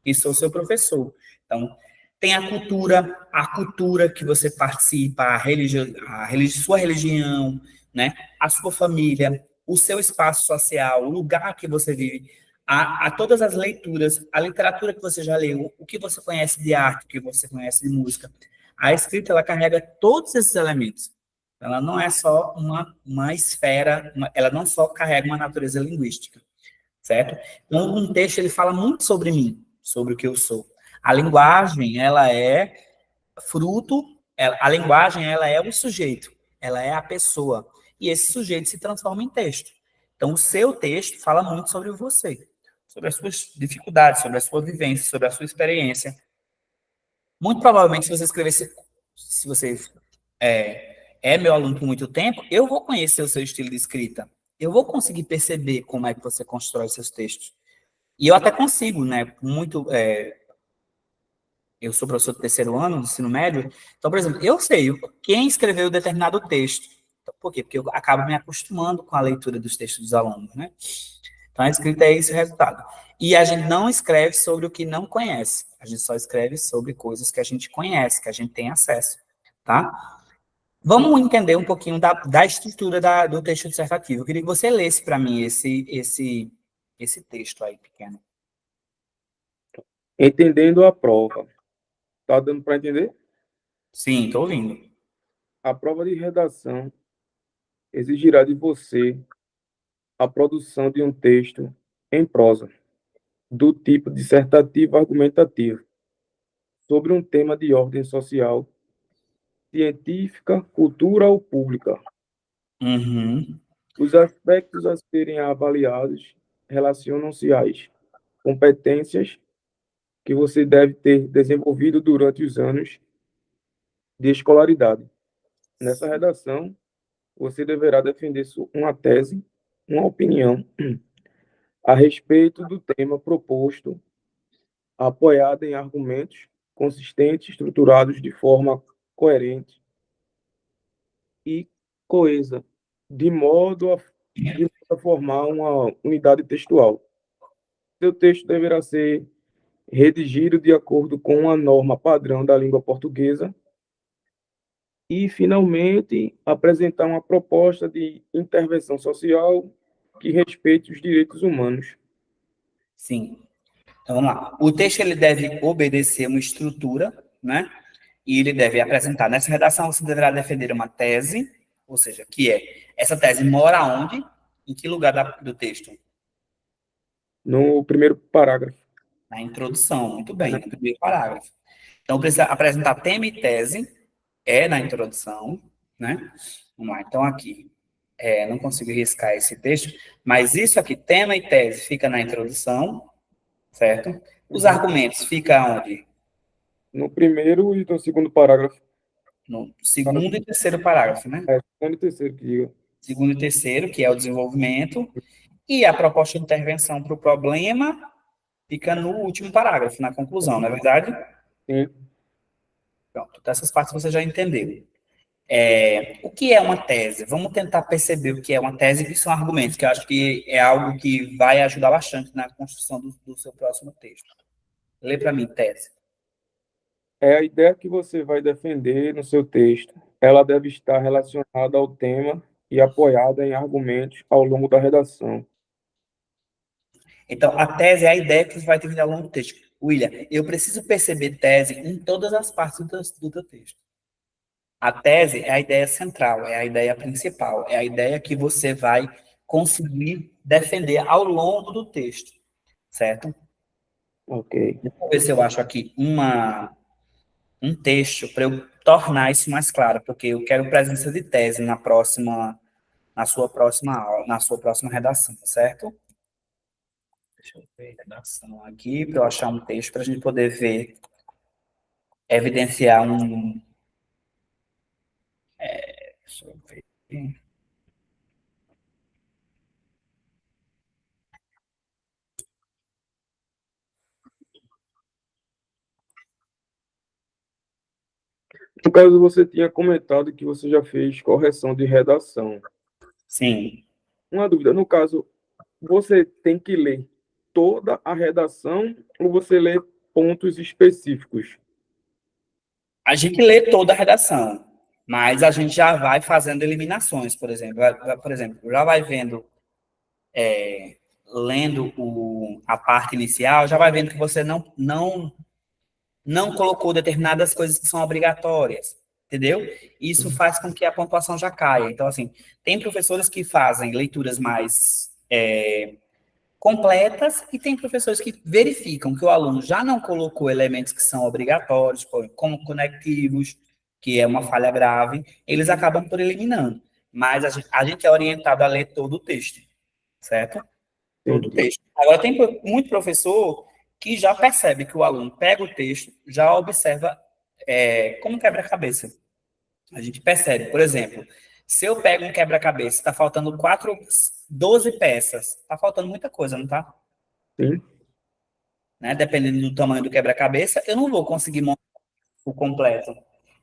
A: e sou seu professor. Então, tem a cultura que você participa, sua religião, né? A sua família, o seu espaço social, o lugar que você vive, a todas as leituras, a literatura que você já leu, o que você conhece de arte, o que você conhece de música. A escrita, ela carrega todos esses elementos. Ela não é só uma esfera, ela não só carrega uma natureza linguística, certo? Então, um texto, ele fala muito sobre mim, sobre o que eu sou. A linguagem, ela é fruto, a linguagem, ela é o sujeito, ela é a pessoa, e esse sujeito se transforma em texto. Então, o seu texto fala muito sobre você, sobre as suas dificuldades, sobre a sua vivência, sobre a sua experiência. Muito provavelmente, se você escrevesse, se você é meu aluno por muito tempo, eu vou conhecer o seu estilo de escrita, eu vou conseguir perceber como é que você constrói seus textos. E eu até consigo, né? Eu sou professor do terceiro ano do ensino médio, então, por exemplo, eu sei quem escreveu determinado texto. Então, por quê? Porque eu acabo me acostumando com a leitura dos textos dos alunos, né? Então, a escrita é esse o resultado. E a gente não escreve sobre o que não conhece, a gente só escreve sobre coisas que a gente conhece, que a gente tem acesso, tá? Vamos entender um pouquinho da estrutura do texto dissertativo. Eu queria que você lesse para mim esse texto aí, pequeno.
B: Entendendo a prova. Tá dando para entender?
A: Sim, estou ouvindo.
B: A prova de redação exigirá de você a produção de um texto em prosa, do tipo dissertativo argumentativo, sobre um tema de ordem social, científica, cultural ou pública.
A: Uhum.
B: Os aspectos a serem avaliados relacionam-se às competências que você deve ter desenvolvido durante os anos de escolaridade. Nessa redação, você deverá defender uma tese, uma opinião a respeito do tema proposto, apoiada em argumentos consistentes, estruturados de forma coerente e coesa, de modo a formar uma unidade textual. Seu texto deverá ser redigido de acordo com a norma padrão da língua portuguesa e, finalmente, apresentar uma proposta de intervenção social que respeite os direitos humanos.
A: Sim. Então, vamos lá. O texto, ele deve obedecer uma estrutura, né? E ele deve apresentar. Nessa redação, você deverá defender uma tese, ou seja, que essa tese mora onde? Em que lugar do texto?
B: No primeiro parágrafo,
A: Na introdução, muito bem,
B: né?
A: no primeiro parágrafo. Então, precisa apresentar tema e tese, na introdução, né? Vamos lá, então aqui, não consigo riscar esse texto, mas isso aqui, tema e tese, fica na introdução, certo? Os
B: Uhum.
A: argumentos ficam onde?
B: No primeiro e no segundo parágrafo.
A: No segundo e terceiro parágrafo, né?
B: Segundo e terceiro que diga.
A: Segundo e terceiro, que é o desenvolvimento, e a proposta de intervenção para o problema fica no último parágrafo, na conclusão, não é verdade?
B: Sim.
A: Pronto, então essas partes você já entendeu. O que é uma tese? Vamos tentar perceber o que é uma tese e o que são argumentos, que eu acho que é algo que vai ajudar bastante na construção do seu próximo texto. Lê para mim, tese.
B: É a ideia que você vai defender no seu texto. Ela deve estar relacionada ao tema e apoiada em argumentos ao longo da redação.
A: Então, a tese é a ideia que você vai ter ao longo do texto. William, eu preciso perceber tese em todas as partes do teu texto. A tese é a ideia central, é a ideia principal, é a ideia que você vai conseguir defender ao longo do texto, certo?
B: Ok.
A: Deixa eu ver se eu acho aqui um texto para eu tornar isso mais claro, porque eu quero presença de tese na sua próxima aula, na sua próxima redação, certo? Deixa eu ver redação aqui, para eu achar um texto para a gente poder ver, evidenciar um. Deixa eu ver.
B: No caso, você tinha comentado que você já fez correção de redação.
A: Sim.
B: Uma dúvida, no caso, você tem que ler toda a redação ou você lê pontos específicos?
A: A gente lê toda a redação, mas a gente já vai fazendo eliminações, por exemplo. Por exemplo, já vai vendo lendo a parte inicial, já vai vendo que você não colocou determinadas coisas que são obrigatórias, entendeu? Isso faz com que a pontuação já caia. Então, assim, tem professores que fazem leituras mais completas e tem professores que verificam que o aluno já não colocou elementos que são obrigatórios, como conectivos, que é uma falha grave, eles acabam por eliminando. Mas a gente é orientado a ler todo o texto, certo? Todo o
B: Entendi.
A: texto. Agora, tem muito professor que já percebe que o aluno pega o texto, já observa como quebra-cabeça. A gente percebe, por exemplo, se eu pego um quebra-cabeça, está faltando 12 peças, está faltando muita coisa, não está?
B: Sim.
A: Né? Dependendo do tamanho do quebra-cabeça, eu não vou conseguir montar o completo.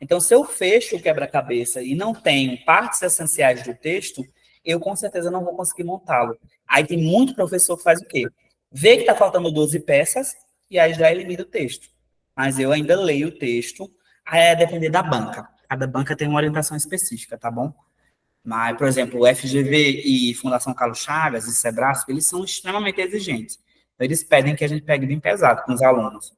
A: Então, se eu fecho o quebra-cabeça e não tenho partes essenciais do texto, eu com certeza não vou conseguir montá-lo. Aí tem muito professor que faz o quê? Vê que está faltando 12 peças e aí já elimina o texto. Mas eu ainda leio o texto, aí é depender da banca. Cada banca tem uma orientação específica, tá bom? Mas, por exemplo, o FGV e Fundação Carlos Chagas e Sebrasco, eles são extremamente exigentes. Então, eles pedem que a gente pegue bem pesado com os alunos.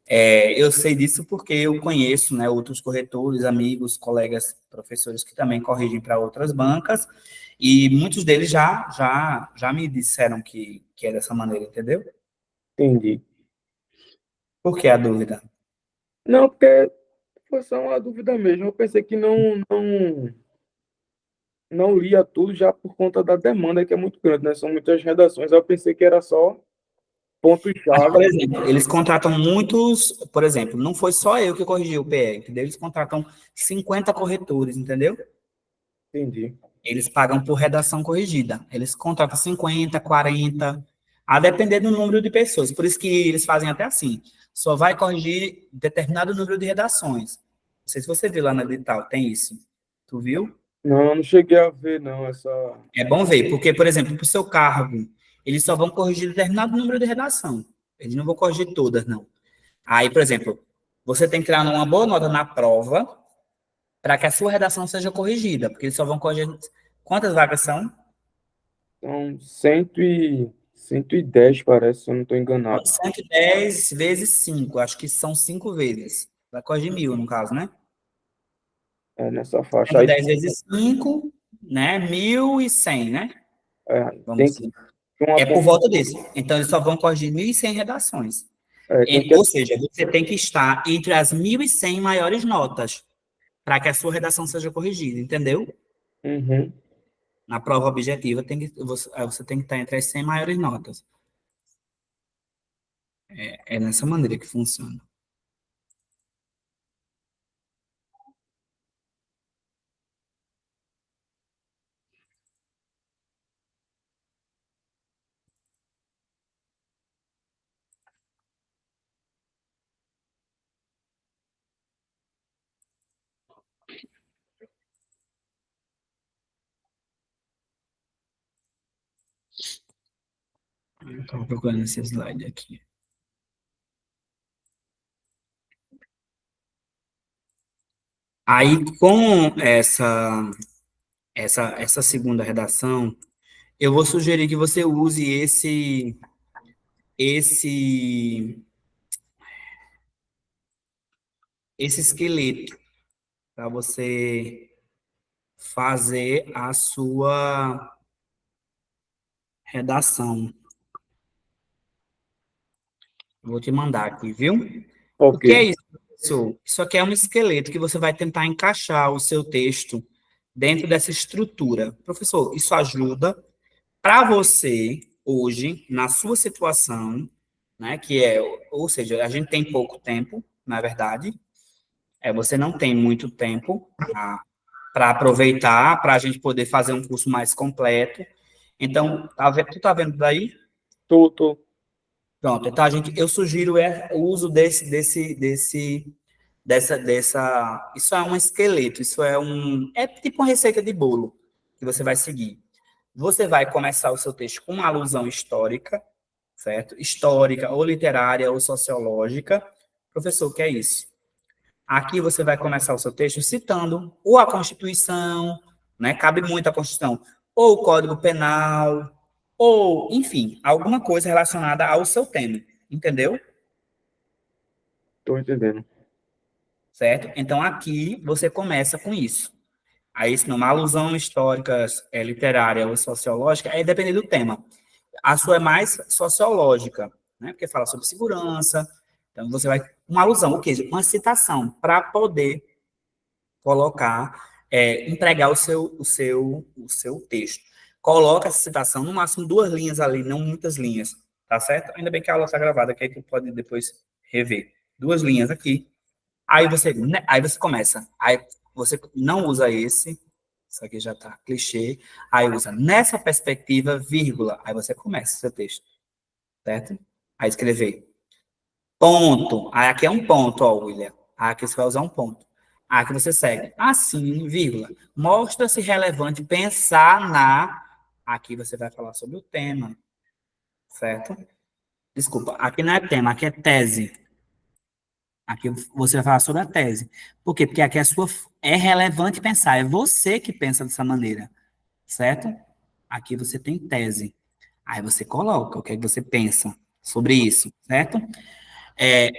A: Eu sei disso porque eu conheço, né, outros corretores, amigos, colegas, professores que também corrigem para outras bancas, e muitos deles já me disseram que é dessa maneira, entendeu?
B: Entendi.
A: Por que a dúvida?
B: Não, porque foi só uma dúvida mesmo. Eu pensei que não lia tudo já por conta da demanda, que é muito grande, né? São muitas redações. Eu pensei que era só
A: Mas,
B: pontos-chave.
A: por exemplo, eles contratam muitos, por exemplo, não foi só eu que corrigi o PE, entendeu? Eles contratam 50 corretores, entendeu?
B: Entendi.
A: Eles pagam por redação corrigida. Eles contratam 50, 40, a depender do número de pessoas. Por isso que eles fazem até assim. Só vai corrigir determinado número de redações. Não sei se você viu lá na edital, tem isso. Tu viu?
B: Não, não cheguei a ver, não, essa.
A: É bom ver, porque, por exemplo, para o seu cargo, eles só vão corrigir determinado número de redação. Eles não vão corrigir todas, não. Aí, por exemplo, você tem que tirar uma boa nota na prova para que a sua redação seja corrigida, porque eles só vão corrigir. Quantas vagas são?
B: São 110, parece, se eu não estou enganado.
A: 110 vezes 5, acho que são 5 vezes. Vai corrigir 1.000, no caso, né?
B: É nessa faixa. Aí
A: 110 vezes 5, né? 1.100, né?
B: tem
A: Vamos
B: que
A: dizer.
B: ter uma
A: É por volta disso. Então, eles só vão corrigir 1.100 redações.
B: tem que.
A: Ou seja, você tem que estar entre as 1.100 maiores notas para que a sua redação seja corrigida, entendeu?
B: Uhum,
A: Na prova objetiva, você tem que estar entre as 100 maiores notas. É nessa maneira que funciona. Estou procurando esse slide aqui. Aí, com essa segunda redação, eu vou sugerir que você use esse, esse esqueleto para você fazer a sua redação. Vou te mandar aqui, viu? O
B: ok.
A: que é isso, professor? Isso aqui é um esqueleto que você vai tentar encaixar o seu texto dentro dessa estrutura. Professor, isso ajuda para você, hoje, na sua situação, né, que é, ou seja, a gente tem pouco tempo, na verdade, você não tem muito tempo para aproveitar, para a gente poder fazer um curso mais completo. Então, tu tá vendo daí?
B: Tô.
A: Pronto, então eu sugiro o uso isso é um esqueleto, é tipo uma receita de bolo que você vai seguir. Você vai começar o seu texto com uma alusão histórica, certo? Histórica, ou literária, ou sociológica. Professor, o que é isso? Aqui você vai começar o seu texto citando ou a Constituição, né? Cabe muito a Constituição, ou o Código Penal, ou, enfim, alguma coisa relacionada ao seu tema, entendeu?
B: Estou entendendo.
A: Certo? Então, aqui você começa com isso. Aí, se não, uma alusão histórica, literária ou sociológica, aí depende do tema. A sua é mais sociológica, né? Porque fala sobre segurança. Então, você vai. Uma alusão, o quê? Uma citação, para poder colocar, empregar o seu texto. Coloca essa citação, no máximo 2 linhas ali, não muitas linhas, tá certo? Ainda bem que a aula está gravada, que aí tu pode depois rever. 2 linhas aqui. Aí você começa. Aí você não usa esse, isso aqui já está clichê. Aí usa nessa perspectiva, vírgula. Aí você começa o seu texto, certo? Aí escrever. Ponto. Aí aqui é um ponto, ó, William. Aí aqui você vai usar um ponto. Aí aqui você segue. Assim, vírgula. Mostra-se relevante pensar na. Aqui você vai falar sobre o tema, certo? Desculpa, aqui não é tema, aqui é tese. Aqui você vai falar sobre a tese. Por quê? Porque aqui é relevante pensar, é você que pensa dessa maneira, certo? Aqui você tem tese. Aí você coloca o que é que você pensa sobre isso, certo?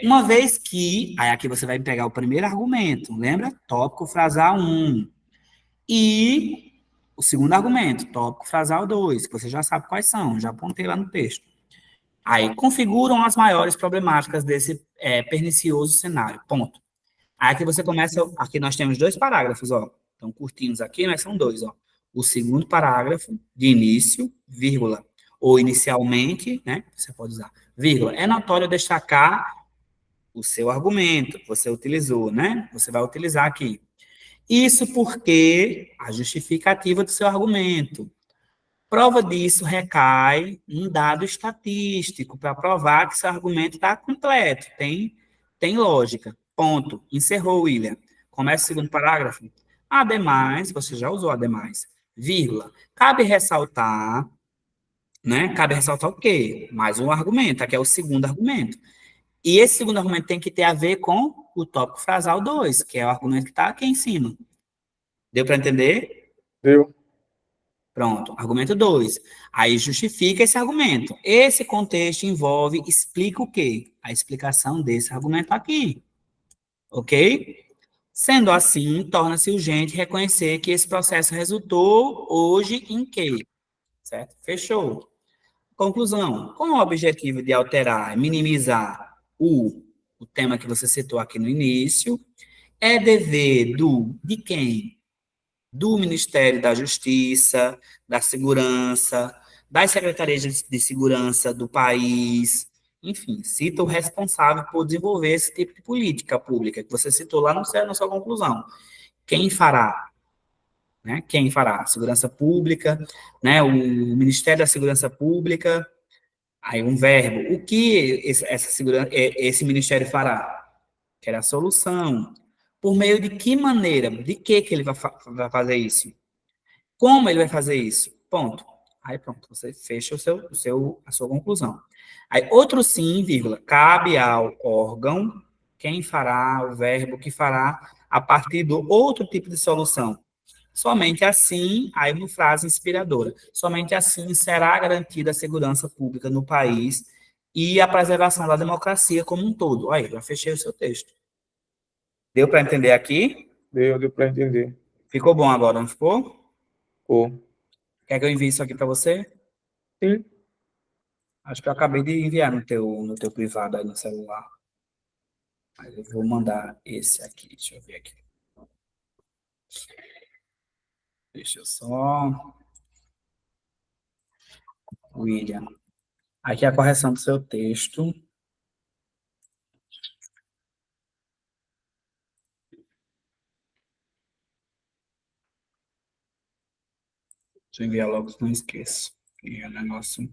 A: Uma vez que, aí aqui você vai pegar o primeiro argumento, lembra? Tópico frasal 1. E o segundo argumento, tópico frasal 2, que você já sabe quais são, já apontei lá no texto. Aí, configuram as maiores problemáticas desse pernicioso cenário. Ponto. Aí aqui você começa, aqui nós temos 2 parágrafos, ó. Então, curtinhos aqui, mas são 2, ó. O segundo parágrafo, de início, vírgula, ou inicialmente, né? Você pode usar, vírgula. É notório destacar o seu argumento que você utilizou, né? Você vai utilizar aqui. Isso porque a justificativa do seu argumento. Prova disso recai em dado estatístico para provar que seu argumento está completo, tem lógica. Ponto. Encerrou, William. Começa o segundo parágrafo. Ademais, você já usou ademais, vírgula. Cabe ressaltar, né? Cabe ressaltar o quê? Mais um argumento, aqui é o segundo argumento. E esse segundo argumento tem que ter a ver com o tópico frasal 2, que é o argumento que está aqui em cima. Deu para entender?
B: Deu?
A: Pronto, argumento 2. Aí justifica esse argumento. Esse contexto envolve, explica o quê? A explicação desse argumento aqui. Ok? Sendo assim, torna-se urgente reconhecer que esse processo resultou hoje em quê? Certo? Fechou. Conclusão. Com o objetivo de alterar, minimizar o tema que você citou aqui no início, é dever de quem? Do Ministério da Justiça, da Segurança, das secretarias de segurança do país, enfim, cita o responsável por desenvolver esse tipo de política pública que você citou lá na sua conclusão. Quem fará? Né? Quem fará? Segurança Pública, né? O Ministério da Segurança Pública, aí um verbo. O que esse ministério fará? Que era a solução. Por meio de que maneira? De que ele vai fazer isso? Como ele vai fazer isso? Ponto. Aí pronto, você fecha a sua conclusão. Aí, outro sim, vírgula, cabe ao órgão quem fará, o verbo que fará, a partir do outro tipo de solução. Somente assim, aí uma frase inspiradora, somente assim será garantida a segurança pública no país e a preservação da democracia como um todo. Aí, já fechei o seu texto. Deu para entender aqui?
B: Deu para entender.
A: Ficou bom agora, não ficou?
B: Pô.
A: Quer que eu envie isso aqui para você?
B: Sim.
A: Acho que eu acabei de enviar no teu privado aí no celular. Mas eu vou mandar esse aqui. Deixa eu ver aqui. Deixa eu só. William. Aqui é a correção do seu texto. Deixa eu enviar logo, se não esqueço. E é um negócio.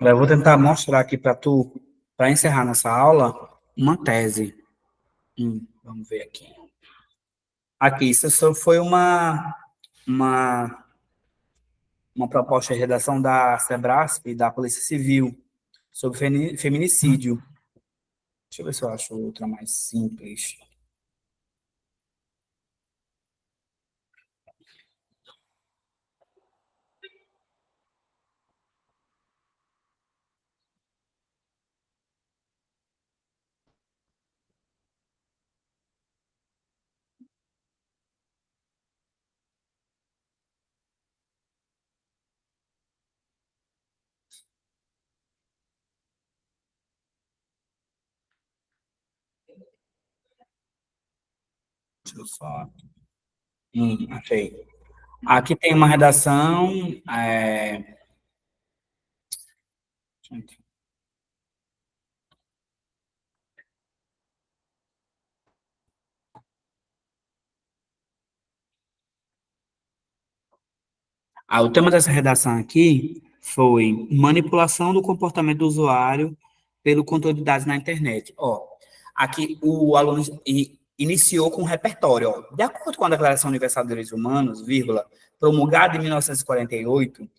A: Eu vou tentar mostrar aqui para tu, para encerrar nossa aula, uma tese. Vamos ver aqui. Aqui, isso só foi uma uma proposta de redação da Sebrasp e da Polícia Civil sobre feminicídio. Deixa eu ver se eu acho outra mais simples. Deixa eu só. Achei. Aqui tem uma redação. O tema dessa redação aqui foi manipulação do comportamento do usuário pelo controle de dados na internet. Aqui o aluno iniciou com um repertório. De acordo com a Declaração Universal dos Direitos Humanos, promulgada em 1948,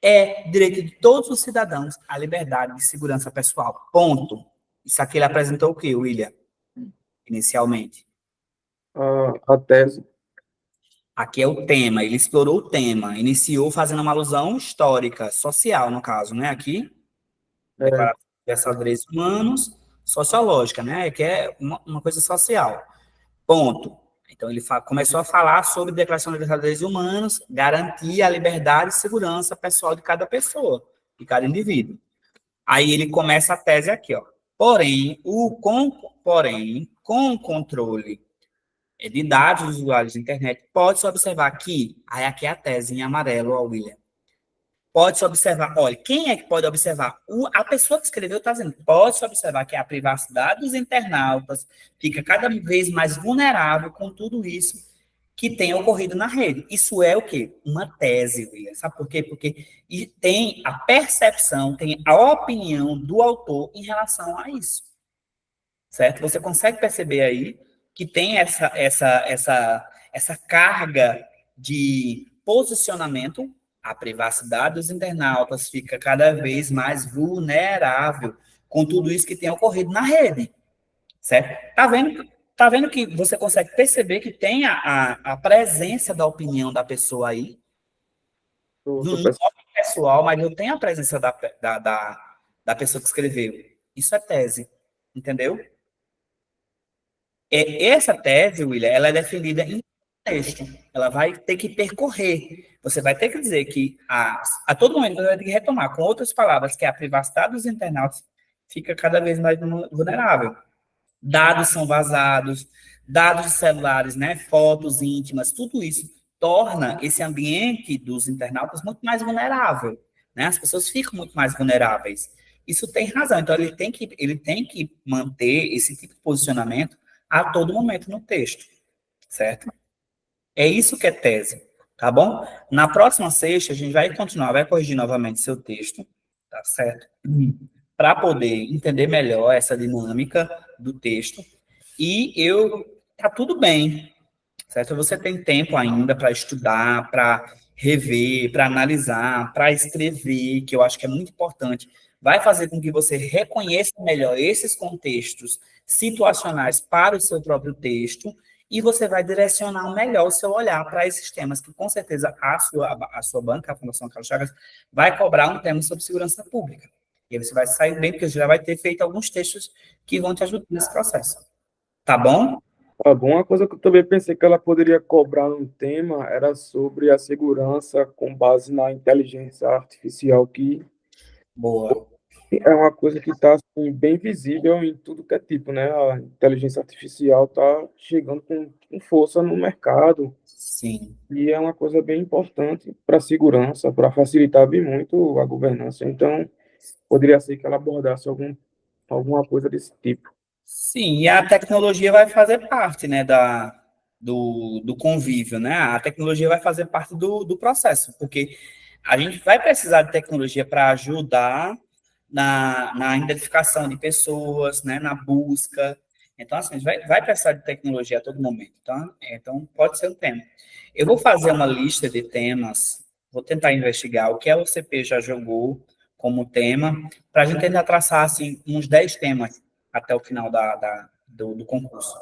A: é direito de todos os cidadãos a liberdade de segurança pessoal. Ponto. Isso aqui ele apresentou o quê, William? Inicialmente.
B: A tese.
A: Aqui é o tema, ele explorou o tema, iniciou fazendo uma alusão histórica, social, no caso, né? Aqui, Declaração Universal dos Direitos Humanos, sociológica, né? Que é uma coisa social. Ponto. Então, ele começou a falar sobre a Declaração Universal dos Direitos Humanos, garantir a liberdade e segurança pessoal de cada pessoa, de cada indivíduo. Aí ele começa a tese aqui, ó. Porém, com o controle de dados dos usuários da internet, pode-se observar que, aí aqui é a tese em amarelo, ó, William. Pode-se observar, olha, quem é que pode observar? A pessoa que escreveu está dizendo, pode-se observar que a privacidade dos internautas fica cada vez mais vulnerável com tudo isso que tem ocorrido na rede. Isso é o quê? Uma tese, William. Sabe por quê? Porque tem a percepção, tem a opinião do autor em relação a isso. Certo? Você consegue perceber aí que tem essa carga de posicionamento, a privacidade dos internautas fica cada vez mais vulnerável com tudo isso que tem ocorrido na rede, certo? Tá vendo que você consegue perceber que tem a presença da opinião da pessoa aí, do nome pessoal, mas não tem a presença da pessoa que escreveu. Isso é tese, entendeu? Essa tese, William, ela é defendida em texto. Ela vai ter que percorrer. Você vai ter que dizer que a todo momento você vai ter que retomar, com outras palavras, que a privacidade dos internautas fica cada vez mais vulnerável. Dados são vazados, dados de celulares, né, fotos íntimas, tudo isso torna esse ambiente dos internautas muito mais vulnerável. Né? As pessoas ficam muito mais vulneráveis. Isso tem razão. Então, ele tem que manter esse tipo de posicionamento a todo momento no texto, certo? É isso que é tese, tá bom? Na próxima sexta, a gente vai continuar, vai corrigir novamente seu texto, tá certo? Para poder entender melhor essa dinâmica do texto. E tá tudo bem, certo? Você tem tempo ainda para estudar, para rever, para analisar, para escrever, que eu acho que é muito importante. Vai fazer com que você reconheça melhor esses contextos situacionais para o seu próprio texto e você vai direcionar melhor o seu olhar para esses temas, que com certeza a sua banca, a Fundação Carlos Chagas, vai cobrar um tema sobre segurança pública. E aí você vai sair bem, porque você já vai ter feito alguns textos que vão te ajudar nesse processo. Tá bom?
B: Tá bom, uma coisa que eu também pensei que ela poderia cobrar no tema era sobre a segurança com base na inteligência artificial, que
A: Boa.
B: é uma coisa que está assim, bem visível em tudo que é tipo, né? A inteligência artificial está chegando com força no mercado
A: Sim.
B: e é uma coisa bem importante para a segurança, para facilitar bem muito a governança. Então, poderia ser que ela abordasse alguma coisa desse tipo.
A: Sim, e a tecnologia vai fazer parte, né, do convívio, né? A tecnologia vai fazer parte do processo, porque a gente vai precisar de tecnologia para ajudar na identificação de pessoas, né, na busca. Então, assim, a gente vai precisar de tecnologia a todo momento. Então, pode ser um tema. Eu vou fazer uma lista de temas vou tentar investigar o que a OCP já jogou como tema, para a gente tentar traçar, assim, uns 10 temas até o final do concurso,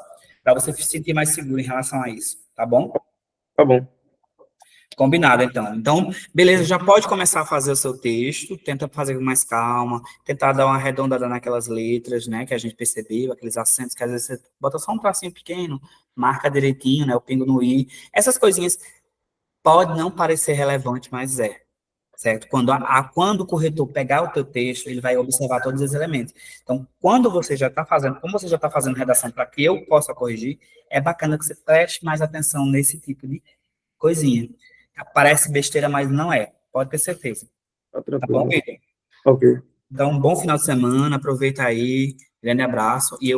A: para você se sentir mais seguro em relação a isso, tá bom?
B: Tá bom.
A: Combinado, então. Então, beleza, já pode começar a fazer o seu texto, tenta fazer com mais calma, tentar dar uma arredondada naquelas letras, né, que a gente percebeu, aqueles acentos que às vezes você bota só um tracinho pequeno, marca direitinho, né, o pingo no i. Essas coisinhas pode não parecer relevante, mas é, certo? Quando o corretor pegar o teu texto, ele vai observar todos os elementos. Então, quando você já está fazendo, como você já está fazendo redação para que eu possa corrigir, é bacana que você preste mais atenção nesse tipo de coisinha. Parece besteira, mas não é. Pode ter certeza.
B: Tá
A: Tá bom,
B: tranquilo.
A: Vitor?
B: Ok.
A: Então, bom final de semana, aproveita aí, grande abraço, e eu